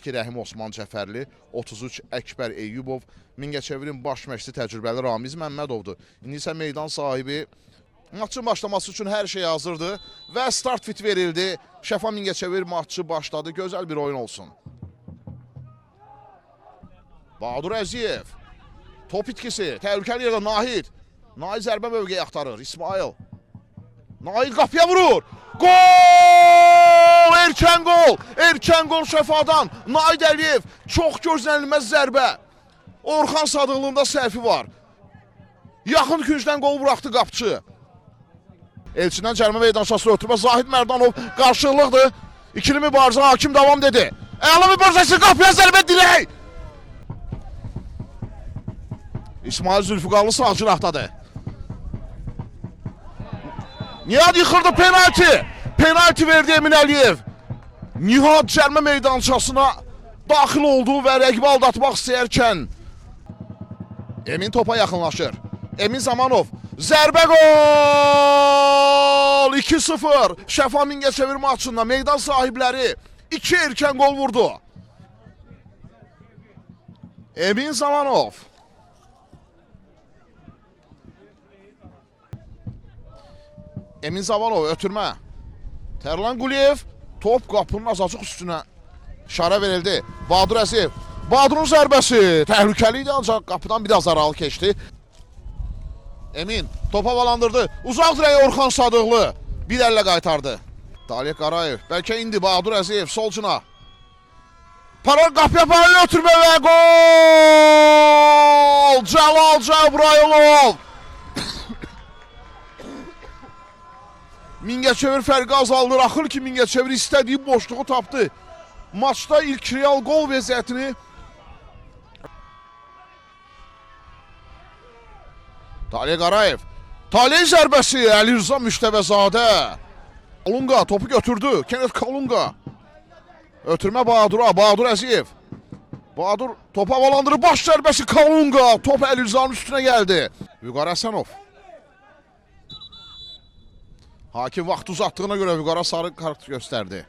32 Rəhim Osman Cəfərli, 33 Əkbər Eyyubov, Mingəçevirin baş məşqçisi təcrübəli Ramiz Məmmədovdur. İndi isə meydan sahibi maçın başlaması üçün hər şey hazırdır və start fit verildi. Şəfa Mingəçevir maçı başladı. Gözəl bir oyun olsun. Bahadur Əziyev. Top itkisi. Təhlükəli yerdə Nahid. Nahid zərbə mövqeyi axtarır. İsmail. Nahid qapıya vurur. Gol! Erkən gol! Erkən gol Şəfadan. Nahid Əliyev. Çox gözlənilməz zərbə. Orxan Sadıqlığında səhvi var. Yaxın küncdən qol buraxdı qapçı. Elçindən cərimə meydançasına ötürmə. Zahid Mərdanov qarşılıqdır. İkili mübarizə hakim davam dedi. Əla mübarizəsi qapıya zərbə dilək. İsmail Zülfüqarlı sağ cinahdadır. Nihad yıxırdı penalti. Penalti verdi Emin Əliyev. Nihad cərimə meydançasına daxil oldu və rəqibi aldatmaq istəyərkən Emin topa yaxınlaşır. Emin Zamanov. Zərbə gol! 2-0. Şəfa Mingəçevir maçında meydan sahibləri 2 erkən gol vurdu. Emin Zamanov. Emin Zamanov ötürmə. Tərlan Quliyev. Top qapının azacıq üstünə şara verildi. Bahadur Əziyev. Bahadurun zərbəsi təhlükəli idi, ancaq qapıdan bir az aralı keçdi. Emin topa havalandırdı. Uzaq dirəyə Orxan Sadıqlı. Bir əllə qaytardı. Talih Qarayev. Bəlkə indi Bahadur Əziyev sol cina. Qapıya paralel ötürmə və gol! Cəlal Cəbrayılov. Mingəçevir fərqi azaldır. Axır ki Mingəçevir istədiyi boşluğu tapdı. Maçda ilk real gol vəziyyətini Talih Qarayev. Talih zərbəsi Əli Rıza Müştəbəzadə. Kalunga topu götürdü. Kenneth Kalunga. Ötürmə Bahadur'a. Bahadur Əziyev. Bahadur topu havalandırır. Baş zərbəsi Kalunga. Top Əli Rıza'nın üstünə gəldi. Vüqar Həsənov. Hakim vaxt uzatdığına görə Vüqara sarı kart göstərdi.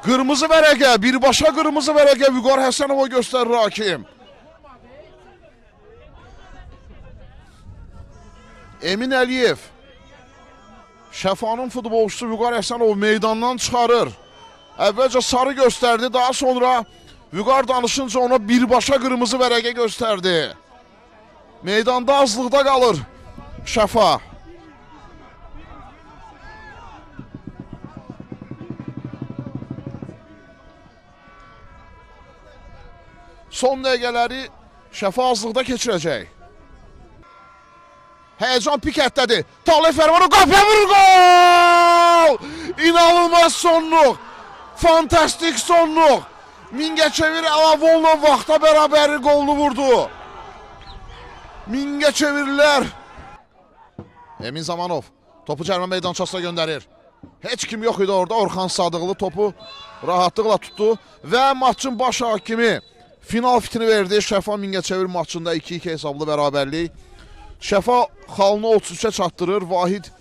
Qırmızı vərəqə, birbaşa qırmızı vərəqə Vüqar Həsənova göstərir hakim. Emin Əliyev. Şəfanın futbolçusu Vüqar Həsənov meydandan çıxarır. Əvvəlcə sarı göstərdi, daha sonra Vüqar danışınca ona birbaşa qırmızı vərəqə göstərdi. Meydanda azlıqda qalır Şəfa. Son dəqiqələri Şəfa azlıqda keçirəcək. Həyəcan pikətdədir. Talih Fərmanov qapıya vurur, gol! İnanılmaz sonluq. Fantastik sonluq. Mingəçevir Əlavolla vaxta bərabəri qolunu vurdu. Mingəçevirlər. Emin Zamanov topu cərimə meydançasına göndərir. Heç kim yox idi orada. Orxan Sadıqlı topu rahatlıqla tutdu və maçın baş hakimi final fitini verdi. Şəfa Mingəçevir maçında 2-2 hesablı bərabərlik. Şəfa xalını 33-ə çatdırır. Vahid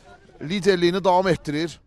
liderliyini davam etdirir.